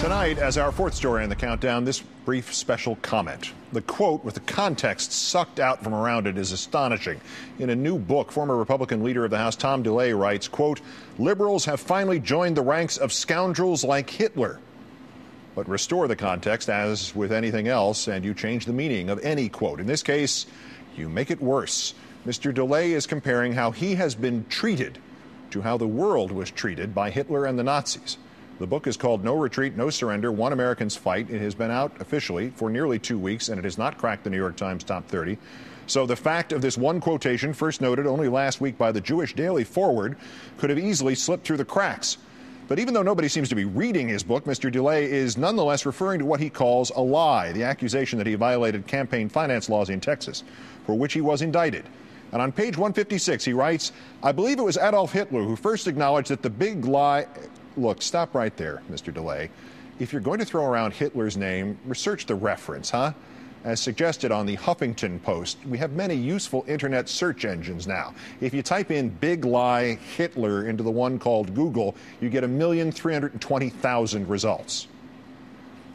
Tonight, as our fourth story in the countdown, this brief special comment. The quote with the context sucked out from around it is astonishing. In a new book, former Republican leader of the House Tom DeLay writes, quote, "Liberals have finally joined the ranks of scoundrels like Hitler." But restore the context, as with anything else, and you change the meaning of any quote. In this case, you make it worse. Mr. DeLay is comparing how he has been treated to how the world was treated by Hitler and the Nazis. The book is called No Retreat, No Surrender, One American's Fight. It has been out officially for nearly 2 weeks, and it has not cracked the New York Times top 30. So the fact of this one quotation, first noted only last week by the Jewish Daily Forward, could have easily slipped through the cracks. But even though nobody seems to be reading his book, Mr. DeLay is nonetheless referring to what he calls a lie, the accusation that he violated campaign finance laws in Texas, for which he was indicted. And on page 156, he writes, "I believe it was Adolf Hitler who first acknowledged that the big lie..." Look, stop right there, Mr. DeLay. If you're going to throw around Hitler's name, research the reference, huh? As suggested on the Huffington Post, we have many useful internet search engines now. If you type in big lie Hitler into the one called Google, you get 1,320,000 results.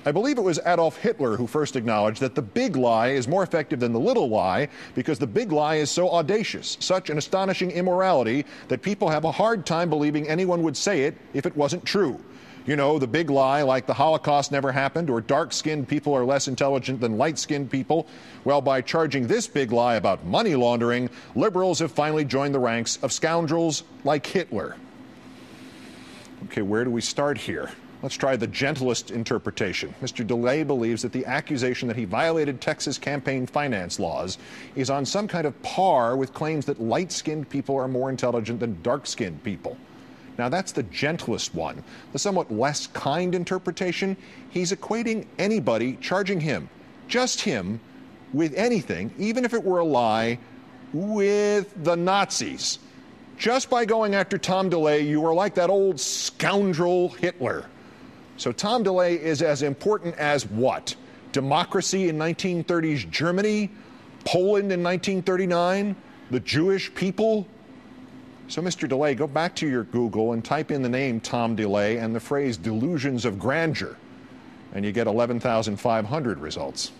I believe it was Adolf Hitler who first acknowledged that the big lie is more effective than the little lie because the big lie is so audacious, such an astonishing immorality that people have a hard time believing anyone would say it if it wasn't true. You know, the big lie like the Holocaust never happened or dark-skinned people are less intelligent than light-skinned people. Well, by charging this big lie about money laundering, liberals have finally joined the ranks of scoundrels like Hitler. Okay, where do we start here? Let's try the gentlest interpretation. Mr. DeLay believes that the accusation that he violated Texas campaign finance laws is on some kind of par with claims that light-skinned people are more intelligent than dark-skinned people. Now, that's the gentlest one. The somewhat less kind interpretation, he's equating anybody charging him, just him, with anything, even if it were a lie, with the Nazis. Just by going after Tom DeLay, you are like that old scoundrel Hitler. So Tom DeLay is as important as what? Democracy in 1930s Germany? Poland in 1939? The Jewish people? So, Mr. DeLay, go back to your Google and type in the name Tom DeLay and the phrase delusions of grandeur, and you get 11,500 results.